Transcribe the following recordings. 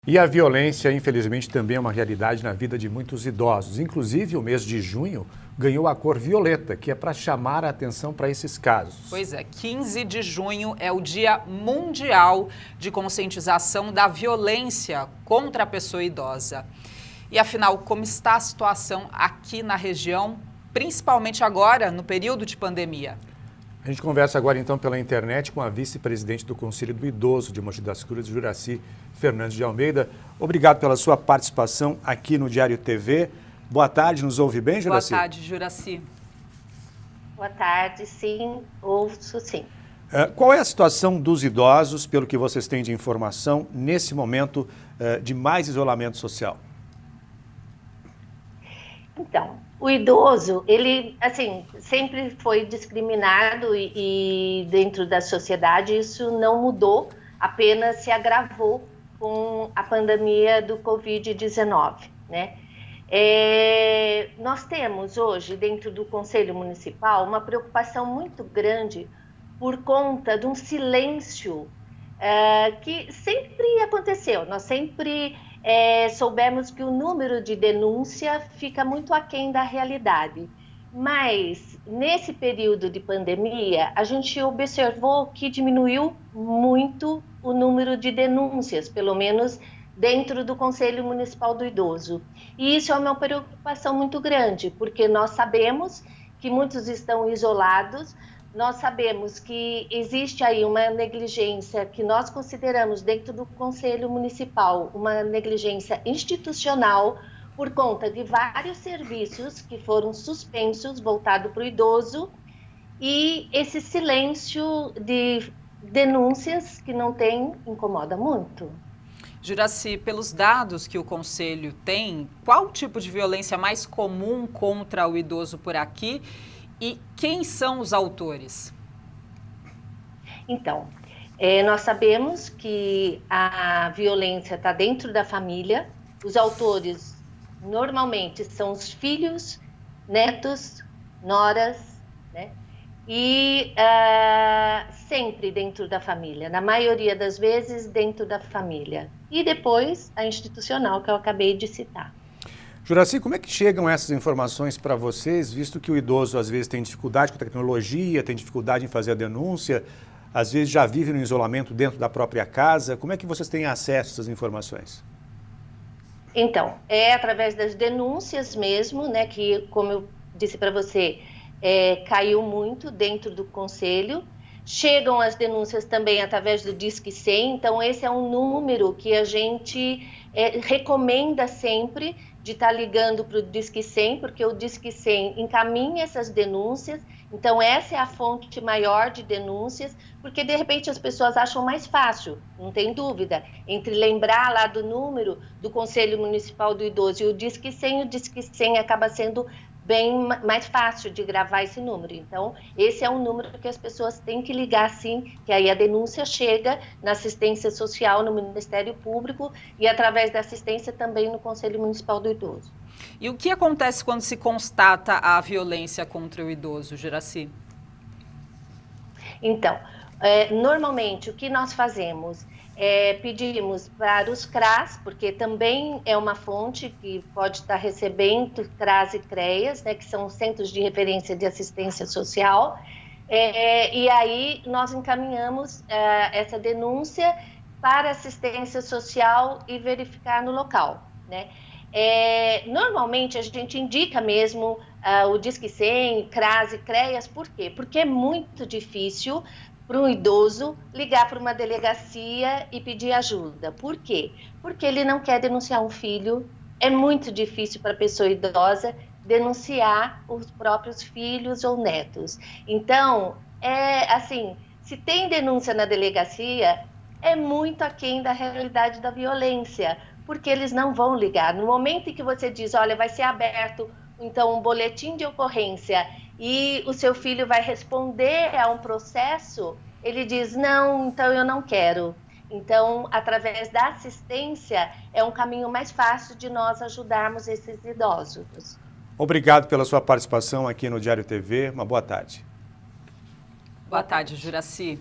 E a violência, infelizmente, também é uma realidade na vida de muitos idosos. Inclusive, o mês de junho ganhou a cor violeta, que é para chamar a atenção para esses casos. Pois é, 15 de junho é o Dia Mundial de Conscientização da Violência contra a Pessoa Idosa. E afinal, como está a situação aqui na região, principalmente agora, no período de pandemia? A gente conversa agora, então, pela internet com a vice-presidente do Conselho do Idoso de Mogi das Cruzes, Juracy Fernandes de Almeida. Obrigado pela sua participação aqui no Diário TV. Boa tarde, nos ouve bem, Juracy? Boa tarde, Juracy. Boa tarde, sim, ouço sim. Qual é a situação dos idosos, pelo que vocês têm de informação, nesse momento de mais isolamento social? Então, o idoso, ele, assim, sempre foi discriminado e dentro da sociedade isso não mudou, apenas se agravou com a pandemia do Covid-19, né? Nós temos hoje, dentro do Conselho Municipal, uma preocupação muito grande por conta de um silêncio que sempre aconteceu. Nós sempre soubemos que o número de denúncia fica muito aquém da realidade. Mas, nesse período de pandemia, a gente observou que diminuiu muito o número de denúncias, pelo menos dentro do Conselho Municipal do Idoso. E isso é uma preocupação muito grande, porque nós sabemos que muitos estão isolados, nós sabemos que existe aí uma negligência que nós consideramos dentro do Conselho Municipal, uma negligência institucional, por conta de vários serviços que foram suspensos, voltados para o idoso, e esse silêncio de denúncias que não tem, incomoda muito. Juracy, pelos dados que o Conselho tem, qual tipo de violência mais comum contra o idoso por aqui e quem são os autores? Então, nós sabemos que a violência está dentro da família, os autores normalmente são os filhos, netos, noras, né? E sempre dentro da família, na maioria das vezes dentro da família. E depois a institucional que eu acabei de citar. Juracy, como é que chegam essas informações para vocês, visto que o idoso às vezes tem dificuldade com a tecnologia, tem dificuldade em fazer a denúncia, às vezes já vive no isolamento dentro da própria casa, como é que vocês têm acesso a essas informações? Então, é através das denúncias mesmo, né, que, como eu disse para você, caiu muito dentro do Conselho. Chegam as denúncias também através do Disque 100, então esse é um número que a gente recomenda sempre de estar ligando para o Disque 100, porque o Disque 100 encaminha essas denúncias, então essa é a fonte maior de denúncias, porque de repente as pessoas acham mais fácil, não tem dúvida, entre lembrar lá do número do Conselho Municipal do Idoso e o Disque 100 acaba sendo bem mais fácil de gravar esse número. Então, esse é um número que as pessoas têm que ligar sim, que aí a denúncia chega na assistência social, no Ministério Público e através da assistência também no Conselho Municipal do Idoso. E o que acontece quando se constata a violência contra o idoso, Juracy? Então, normalmente o que nós fazemos pedimos para os CRAS, porque também é uma fonte que pode estar recebendo CRAS e CREAS, né, que são Centros de Referência de Assistência Social, e aí nós encaminhamos essa denúncia para assistência social e verificar no local, né? Normalmente a gente indica mesmo o Disque 100, CRAS e CREAS, por quê? Porque é muito difícil para um idoso ligar para uma delegacia e pedir ajuda. Por quê? Porque ele não quer denunciar um filho, é muito difícil para a pessoa idosa denunciar os próprios filhos ou netos. Então, assim, se tem denúncia na delegacia, é muito aquém da realidade da violência, porque eles não vão ligar. No momento em que você diz, olha, vai ser aberto então um boletim de ocorrência e o seu filho vai responder a um processo, ele diz, não, então eu não quero. Então, através da assistência, é um caminho mais fácil de nós ajudarmos esses idosos. Obrigado pela sua participação aqui no Diário TV. Uma boa tarde. Boa tarde, Juracy.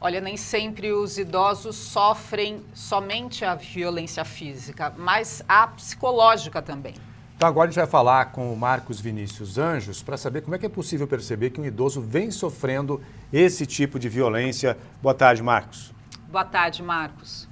Olha, nem sempre os idosos sofrem somente a violência física, mas a psicológica também. Então agora a gente vai falar com o Marcos Vinícius Anjos para saber como é que é possível perceber que um idoso vem sofrendo esse tipo de violência. Boa tarde, Marcos. Boa tarde, Marcos.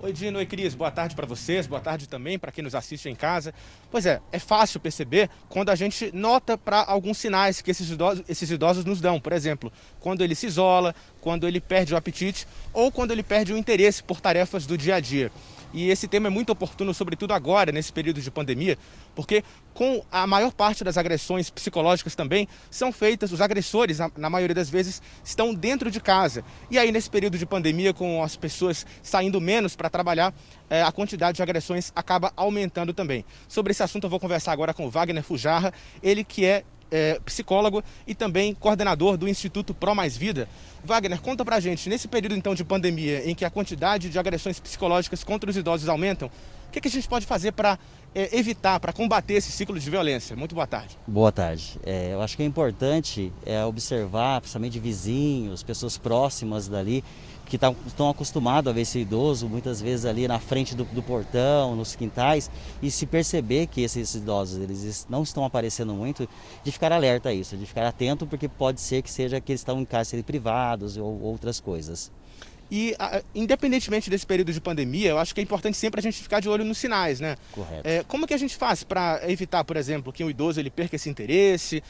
Oi, Dino, oi, Cris, boa tarde para vocês, boa tarde também para quem nos assiste em casa. Pois é fácil perceber quando a gente nota para alguns sinais que esses idosos nos dão. Por exemplo, quando ele se isola, quando ele perde o apetite ou quando ele perde o interesse por tarefas do dia a dia. E esse tema é muito oportuno, sobretudo agora, nesse período de pandemia, porque com a maior parte das agressões psicológicas também são feitas, os agressores, na maioria das vezes, estão dentro de casa. E aí, nesse período de pandemia, com as pessoas saindo menos para trabalhar, a quantidade de agressões acaba aumentando também. Sobre esse assunto eu vou conversar agora com o Wagner Fujarra, ele que é psicólogo e também coordenador do Instituto Pro Mais Vida. Wagner, conta pra gente, nesse período então de pandemia, em que a quantidade de agressões psicológicas contra os idosos aumentam, o que a gente pode fazer para evitar, para combater esse ciclo de violência? Muito boa tarde. Boa tarde. Eu acho que é importante observar, principalmente vizinhos, pessoas próximas dali, que estão acostumados a ver esse idoso, muitas vezes ali na frente do portão, nos quintais, e se perceber que esses idosos eles não estão aparecendo muito, de ficar alerta a isso, de ficar atento, porque pode ser que seja que eles estão em cárcere privados ou outras coisas. E, independentemente desse período de pandemia, eu acho que é importante sempre a gente ficar de olho nos sinais, né? Correto. Como que a gente faz para evitar, por exemplo, que o idoso ele perca esse interesse,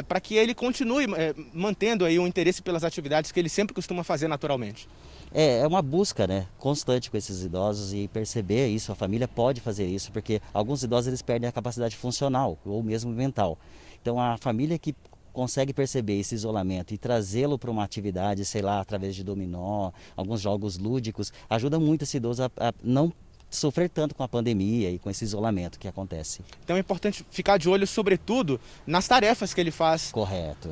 para que ele continue mantendo aí o interesse pelas atividades que ele sempre costuma fazer naturalmente? É uma busca, né, constante com esses idosos e perceber isso, a família pode fazer isso, porque alguns idosos eles perdem a capacidade funcional ou mesmo mental. Então a família que consegue perceber esse isolamento e trazê-lo para uma atividade, sei lá, através de dominó, alguns jogos lúdicos, ajuda muito esse idoso a não sofrer tanto com a pandemia e com esse isolamento que acontece. Então é importante ficar de olho, sobretudo, nas tarefas que ele faz. Correto.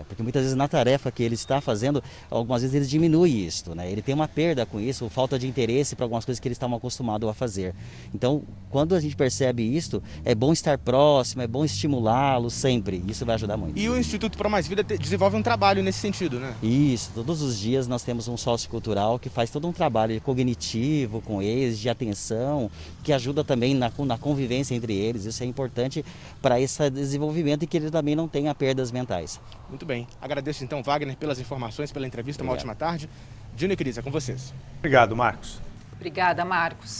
Porque muitas vezes na tarefa que ele está fazendo, algumas vezes ele diminui isso, né? Ele tem uma perda com isso, falta de interesse para algumas coisas que eles estavam acostumados a fazer. Então, quando a gente percebe isso, é bom estar próximo, é bom estimulá-lo sempre, isso vai ajudar muito. E o Instituto Pro Mais Vida desenvolve um trabalho nesse sentido, né? Isso, todos os dias nós temos um sociocultural que faz todo um trabalho cognitivo com eles, de atenção, que ajuda também na convivência entre eles. Isso é importante para esse desenvolvimento e que ele também não tenha perdas mentais. Muito bem. Agradeço então, Wagner, pelas informações, pela entrevista. Obrigado. Uma ótima tarde. Dino e Cris, é com vocês. Obrigado, Marcos. Obrigada, Marcos.